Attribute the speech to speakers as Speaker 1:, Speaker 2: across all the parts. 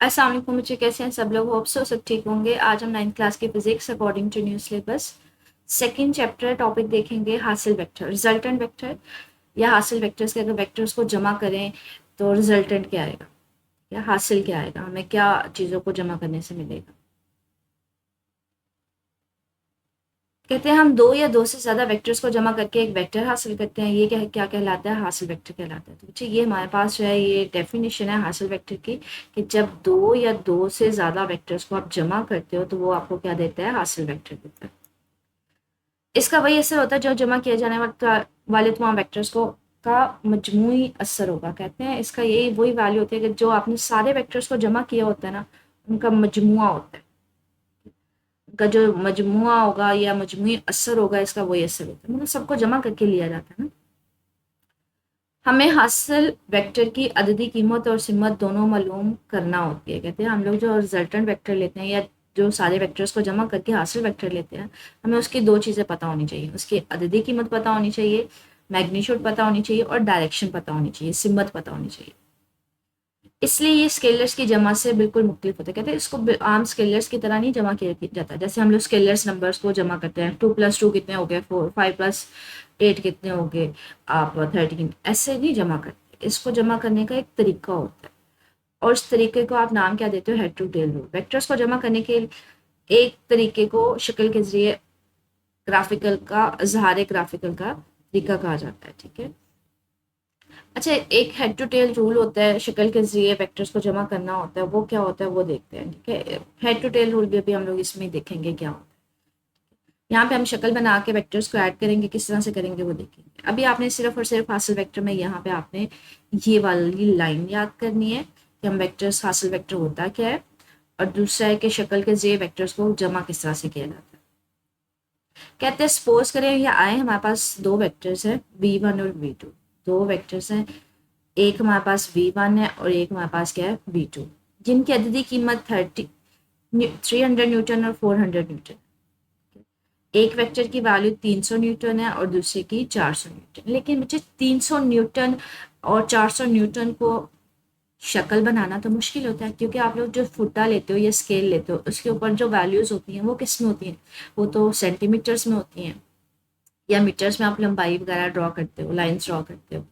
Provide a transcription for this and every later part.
Speaker 1: अस्सलाम वालेकुम बच्चे, कैसे हैं सब लोग? होप सो सब ठीक होंगे। आज हम 9th क्लास की physics according to new syllabus second chapter topic देखेंगे, हासिल वेक्टर, रिजल्टेंट वेक्टर या हासिल वेक्टर्स के अगर वेक्टर्स को जमा करें तो रिजल्टेंट क्या आएगा या हासिल क्या आएगा, हमें क्या चीज़ों को जमा करने से मिलेगा। कहते हैं हम दो या दो से ज्यादा वेक्टर्स को जमा करके एक वेक्टर हासिल करते हैं, ये क्या कहलाता है? हासिल वेक्टर कहलाता है। तो बच्चे ये हमारे पास जो है ये डेफिनेशन है हासिल वेक्टर की, कि जब दो या दो से ज्यादा वेक्टर्स को आप जमा करते हो तो वो आपको क्या देता है? हासिल वेक्टर देता है। इसका वही असर होता है जो जमा किए जाने वाले तमाम वेक्टर्स को का मजमूई असर होगा। कहते हैं इसका यही वही वैल्यू होती है कि जो आपने सारे वेक्टर्स को जमा किया होता है ना, उनका मजमुआ होता है। का जो मजमुआ होगा या मजमुई असर होगा, इसका वही असर होता है, मतलब सबको जमा करके लिया जाता है ना। हमें हासिल वेक्टर की अददी कीमत और सिमत दोनों मालूम करना होती है। कहते हैं हम लोग जो रिजल्टेंट वेक्टर लेते हैं या जो सारे वेक्टर्स को जमा करके हासिल वेक्टर लेते हैं, हमें उसकी दो चीज़ें पता होनी चाहिए। उसकी अददी कीमत पता होनी चाहिए, मैग्नीट्यूड पता होनी चाहिए और डायरेक्शन पता होनी चाहिए, सिमत पता होनी चाहिए। इसलिए ये स्केलर्स की जमा से बिल्कुल मुख्तलिफ होता है। कहते हैं इसको आम स्केलर्स की तरह नहीं जमा किया जाता। जैसे हम लोग स्केलर्स नंबर्स को जमा करते हैं, 2+2 कितने हो गए 4, 5+8 कितने हो गए आप 13, ऐसे नहीं जमा करते। इसको जमा करने का एक तरीका होता है और उस तरीके को आप नाम क्या देते हो? Head to tail rule. Vectors को जमा करने के एक तरीके को शक्ल के जरिए ग्राफिकल का इजहार ग्राफिकल का तरीका कहा जाता है। ठीक है, अच्छा, एक हेड टू टेल रूल होता है शक्ल के जरिए वेक्टर्स को जमा करना होता है, वो क्या होता है वो देखते हैं। ठीक है, हेड टू टेल रूल भी अभी हम लोग इसमें देखेंगे क्या होता है। यहाँ पे हम शक्ल बना के वेक्टर्स को ऐड करेंगे, किस तरह से करेंगे वो देखेंगे। अभी आपने सिर्फ और सिर्फ हासिल वेक्टर में यहाँ पे आपने ये वाली लाइन याद करनी है कि हम वेक्टर्स, हासिल वेक्टर होता क्या है, और दूसरा है कि शक्ल के जरिए वेक्टर्स को जमा किस तरह से किया जाता है। कहते हैं सपोज करें ये आए हमारे पास दो वेक्टर्स हैं v1 और v2। दो वेक्टर्स हैं, एक हमारे पास v1 है और एक हमारे पास क्या है v2, जिनकी अददी कीमत 300 न्यूटन और 400 न्यूटन। एक वेक्टर की वैल्यू 300 न्यूटन है और दूसरे की 400 न्यूटन। लेकिन बच्चे 300 न्यूटन और 400 न्यूटन को शक्ल बनाना तो मुश्किल होता है, क्योंकि आप लोग जो फुट्टा लेते हो या स्केल लेते हो उसके ऊपर जो वैल्यूज होती हैं वो किस में होती हैं? वो तो सेंटीमीटर्स में होती हैं या मीटर्स में आप लंबाई वगैरह ड्रॉ करते हो, लाइन्स ड्रॉ करते हो।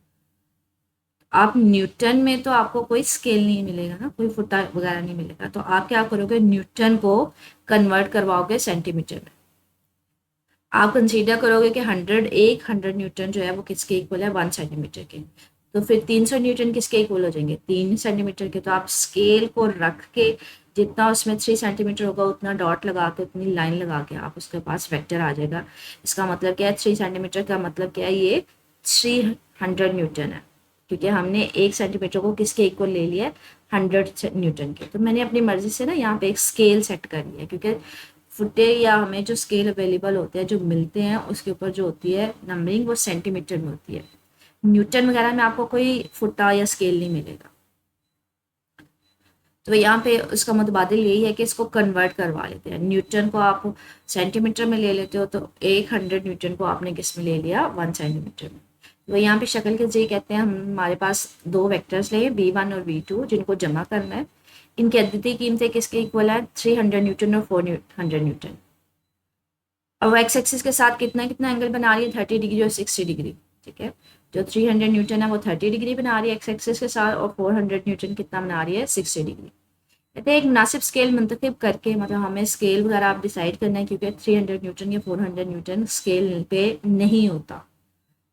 Speaker 1: आप न्यूटन में तो आपको कोई स्केल नहीं मिलेगा ना, कोई फुटा वगैरह नहीं मिलेगा, तो आप क्या करोगे? न्यूटन को कन्वर्ट करवाओगे सेंटीमीटर में। आप कंसीडर करोगे कि 100 न्यूटन जो है वो किसके इक्वल है? 1 सेंटीमीटर के। तो फिर 300 न्यूटन किसके इक्वल हो जाएंगे? 3 सेंटीमीटर के। तो आप स्केल को रख के जितना उसमें 3 सेंटीमीटर होगा उतना डॉट लगा के, उतनी लाइन लगा के आप उसके पास वेक्टर आ जाएगा। इसका मतलब क्या है? 3 सेंटीमीटर का मतलब क्या है? ये 300 न्यूटन है, क्योंकि हमने 1 सेंटीमीटर को किसके इक्वल ले लिया? 100 न्यूटन के। तो मैंने अपनी मर्जी से ना यहाँ पे एक स्केल सेट कर लिया, क्योंकि फुटे या हमें जो स्केल अवेलेबल होते हैं, जो मिलते हैं, उसके ऊपर जो होती है नंबरिंग वो सेंटीमीटर में होती है। न्यूटन वगैरह में आपको कोई फुटा या स्केल नहीं मिलेगा। तो यहाँ पे उसका मुतबादिल यही है कि इसको कन्वर्ट करवा लेते हैं। न्यूटन को आप सेंटीमीटर में ले लेते हो, तो 100 न्यूटन को आपने किस में ले लिया? 1 सेंटीमीटर में। तो यहाँ पे शक्ल के जी कहते हैं हमारे पास दो वेक्टर्स ले v1 और v2 जिनको जमा करना है। इनकी अद्वितीय कीमतें किसके इक्वल है? 300 न्यूटन और 400 न्यूटन। अब एक्स एक्सिस के साथ कितना कितना एंगल बना रही है? 30 डिग्री और 60 डिग्री। ठीक है, जो 300 न्यूटन है वो 30 डिग्री बना रही है एक्स एक्सिस के साथ, और 400 न्यूटन कितना बना रही है? 60 डिग्री। कहते हैं एक मुनासिब स्केल मुंतखब करके, मतलब हमें स्केल वगैरह आप डिसाइड करना है, क्योंकि 300 न्यूटन या 400 न्यूटन स्केल पे नहीं होता।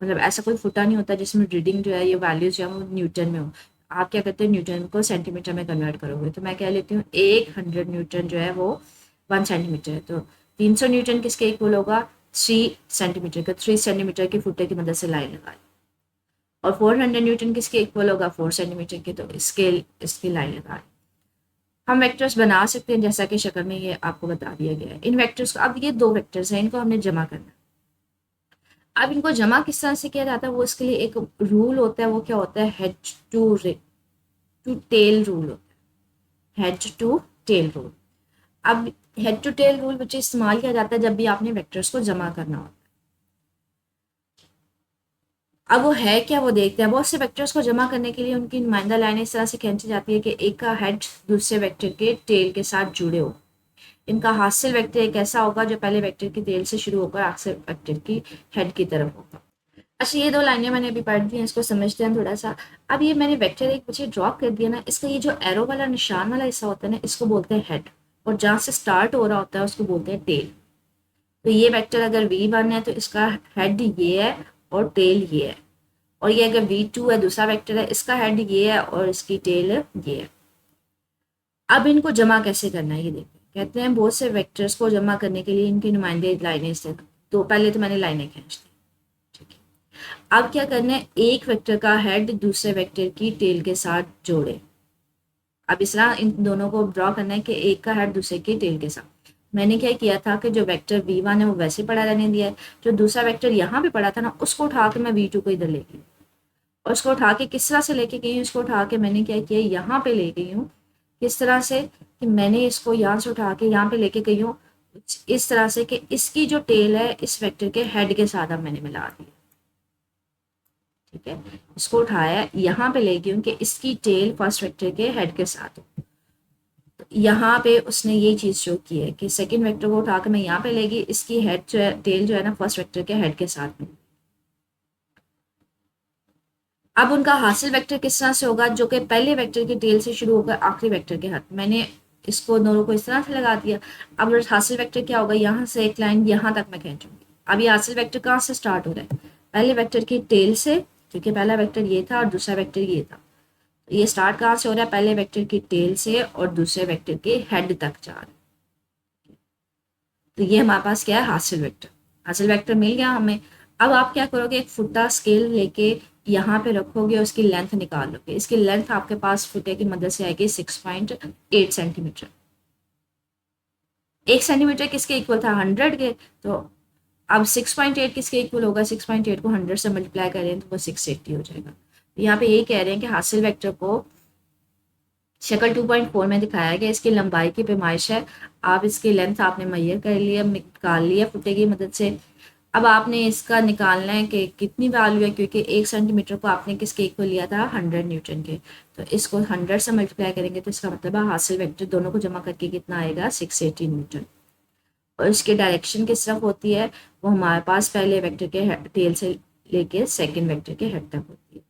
Speaker 1: मतलब ऐसा कोई फुटा नहीं होता जिसमें रीडिंग जो है, ये वैल्यूज जो है वो न्यूटन में हो। आप क्या करते हैं? न्यूटन को सेंटीमीटर में कन्वर्ट करोगे। तो मैं क्या लेती हूँ? 100 न्यूटन जो है वो 1 सेंटीमीटर है। तो 300 न्यूटन किसके इक्वल होगा? 3 सेंटीमीटर का। 3 सेंटीमीटर की फुटे की मदद से लाइन लगाई। और 400 न्यूटन किसके इक्वल होगा? 4 सेंटीमीटर के। तो स्केल इसकी लाइन लगाई। हम वेक्टर्स बना सकते हैं जैसा कि शक्ल में ये आपको बता दिया गया है। इन वेक्टर्स को, अब ये दो वेक्टर्स हैं, इनको हमने जमा करना है। अब इनको जमा किस तरह से किया जाता है, वो इसके लिए एक रूल होता है। वो क्या होता है? हेड टू टेल रूल होता है। Head to tail rule. अब हेड टू टेल रूल बच्चे इस्तेमाल किया जाता है जब भी आपने वेक्टर्स को जमा करना होता अब वो है क्या वो देखते हैं। बहुत से वेक्टर्स को जमा करने के लिए उनकी नुमाइंदा लाइन इस तरह से खींची जाती है कि एक का हेड दूसरे वेक्टर के टेल के साथ जुड़े हो। इनका हासिल वेक्टर एक ऐसा होगा जो पहले वेक्टर की टेल से शुरू होकर आखिर वेक्टर की हेड की तरफ होगा। अच्छा, ये दो लाइनें मैंने अभी पढ़ दी हैं, इसको समझते हैं थोड़ा सा। अब ये मैंने वेक्टर एक पीछे ड्रॉ कर दिया ना, इसका ये जो एरो वाला निशान वाला हिस्सा होता है ना, इसको बोलते हैं हेड, और जहाँ से स्टार्ट हो रहा होता है उसको बोलते हैं टेल। तो ये वेक्टर अगर v1 है तो इसका हेड ये है और टेल ये है, और ये अगर v2 है दूसरा वेक्टर है, इसका हेड ये है और इसकी टेल ये है। अब इनको जमा कैसे करना है ये देखते हैं। कहते हैं बहुत से वेक्टर्स को जमा करने के लिए इनकी नुमाइंदे लाइनें से, तो पहले तो मैंने लाइनें खींच दी, ठीक है। अब क्या करना है, एक वेक्टर का हेड दूसरे वेक्टर की टेल के साथ जोड़े। अब इस तरह इन दोनों को ड्रॉ करना है कि एक का हेड दूसरे की टेल के साथ। मैंने क्या किया था कि जो वेक्टर v1 है वो वैसे पड़ा रहने दिया है, जो दूसरा वेक्टर यहाँ पे पड़ा था ना उसको उठा के मैं v2 को इधर ले गई, और उसको उठा के किस तरह से लेके गई हूँ, उसको उठा के मैंने क्या किया यहाँ पे ले गई हूँ। किस तरह से कि मैंने इसको यहाँ से उठा के यहाँ पे लेके गई हूँ, इस तरह से कि इसकी जो टेल है इस वेक्टर के हेड के साथ अब मैंने मिला दिया, ठीक है। इसको उठाया यहाँ पे ले गई हूँ कि इसकी टेल फर्स्ट वेक्टर के हेड के साथ हो। तो यहाँ पे उसने ये चीज शो की है कि सेकंड वेक्टर को उठा के मैं यहाँ पे लेगी, इसकी हेड जो है टेल जो है ना फर्स्ट वेक्टर के हेड के साथ में। अब उनका हासिल वेक्टर किस तरह से होगा, जो कि पहले वेक्टर की टेल से शुरू होकर आखिरी वेक्टर के हाथ। मैंने इसको दोनों को इस तरह से लगा दिया। अब हासिल वेक्टर क्या होगा, यहाँ से एक लाइन यहाँ तक मैं खींचूंगी। अब ये हासिल वेक्टर कहाँ से स्टार्ट हो रहा है, पहले वेक्टर की टेल से, क्योंकि पहला वेक्टर ये था और दूसरा वेक्टर ये था। तो ये स्टार्ट कहाँ से हो रहा है, पहले वेक्टर की टेल से और दूसरे वेक्टर के हेड तक जा रहा है। तो ये हमारे पास क्या है, हासिल वेक्टर। हासिल वेक्टर मिल गया हमें। अब आप क्या करोगे, एक फुटा स्केल लेके यहाँ पे रखोगे, उसकी लेंथ निकालोगे। इसकी लेंथ आपके पास फुटे की मदद से आएगी 6.8 सेंटीमीटर। 1 सेंटीमीटर किसके इक्वल था, 100 के। तो अब 6.8 किसके इक्वल होगा, 6.8 को 100 से मल्टीप्लाई करें तो वो 680 हो जाएगा। तो यहाँ पे यही कह रहे हैं कि हासिल वेक्टर को शक्ल 2.4 में दिखाया गया, इसकी लंबाई की पैमाइश है। आप इसकी लेंथ आपने मैयर कर लिया, निकाल लिया फुटे की मदद से। अब आपने इसका निकालना है कि कितनी वैल्यू है, क्योंकि 1 सेंटीमीटर को आपने किसके इक्वल लिया था, 100 न्यूटन के। तो इसको 100 से मल्टीप्लाई करेंगे तो इसका मतलब है हासिल वेक्टर दोनों को जमा करके कितना आएगा, 680 न्यूटन। और इसकी डायरेक्शन किस तरफ होती है, वो हमारे पास पहले वेक्टर के टेल से लेके सेकेंड वेक्टर के हेड तक होती है।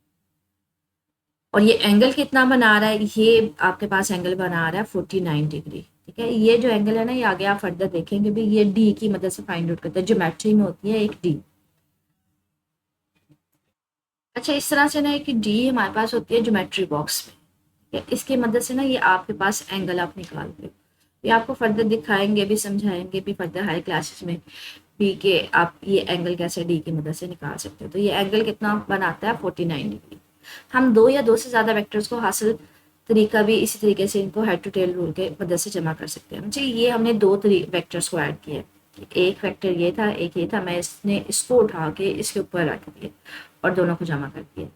Speaker 1: और ये एंगल कितना बना रहा है, ये आपके पास एंगल बना रहा है 49 डिग्री, ठीक है। ये जो एंगल है ना, ये आगे आप फर्दर देखेंगे भी, ये डी की मदद से फाइंड आउट करते हैं, ज्योमेट्री में होती है एक डी। अच्छा, इस तरह से ना कि डी हमारे पास होती है ज्योमेट्री बॉक्स में, ठीक है। इसकी मदद से ना ये आपके पास एंगल आप निकालते हो। ये आपको फर्दर दिखाएंगे भी, समझाएंगे भी फर्दर हाई क्लासेस में भी कि आप ये एंगल कैसे डी की मदद से निकाल सकते हो। तो ये एंगल कितना बनाता है, 49 डिग्री। हम दो या दो से ज़्यादा वेक्टर्स को हासिल तरीका भी इसी तरीके से इनको हेड टू टेल रूल के मदद से जमा कर सकते हैं। मुझे ये हमने दो वेक्टर्स को ऐड किया, एक वेक्टर ये था, एक ये था। मैं इसको उठा के इसके ऊपर रख दिया और दोनों को जमा कर दिया,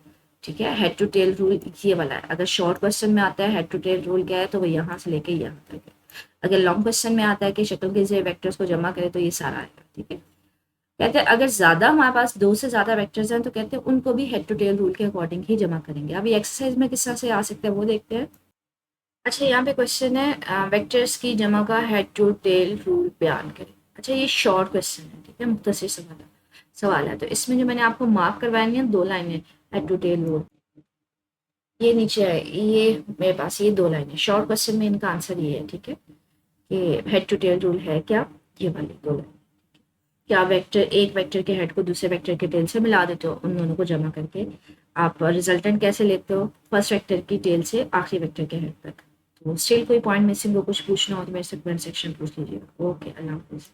Speaker 1: ठीक है। हेड टू टेल रूल ये वाला है। अगर शॉर्ट क्वेश्चन में आता है हेड टू टेल रूल क्या है, तो वो यहाँ से लेके यहाँ तक है। अगर लॉन्ग क्वेश्चन में आता है कि शक्ल के जरिए वेक्टर्स को जमा करें, तो ये सारा आएगा, ठीक है। कहते हैं अगर ज्यादा हमारे पास दो से ज्यादा वेक्टर्स हैं तो कहते हैं उनको भी हेड टू टेल रूल के अकॉर्डिंग ही जमा करेंगे। अब ये एक्सरसाइज में किस तरह से आ सकते हैं वो देखते हैं। अच्छा, यहाँ पे क्वेश्चन है वेक्टर्स की जमा का हेड टू टेल रूल बयान करें। अच्छा, ये शॉर्ट क्वेश्चन है, ठीक है, मुख्तसर सवाल है। तो इसमें जो मैंने आपको मार्क करवानी है दो लाइनें हेड टू टेल रूल, ये नीचे है, ये मेरे पास ये दो लाइनें शॉर्ट क्वेश्चन में, इनका आंसर ये है, ठीक है, कि हेड टू टेल रूल है क्या, ये वाली दो लाइन। क्या वेक्टर एक वेक्टर के हेड को दूसरे वेक्टर के टेल से मिला देते हो, उन दोनों को जमा करके आप रिजल्टेंट कैसे लेते हो, फर्स्ट वेक्टर की टेल से आखिरी वेक्टर के हेड तक। तो स्टिल कोई पॉइंट मिसिंग हो, कुछ पूछना हो तो मेरे से कमेंट सेक्शन पूछ लीजिएगा। ओके, अल्लाह हाफिज़।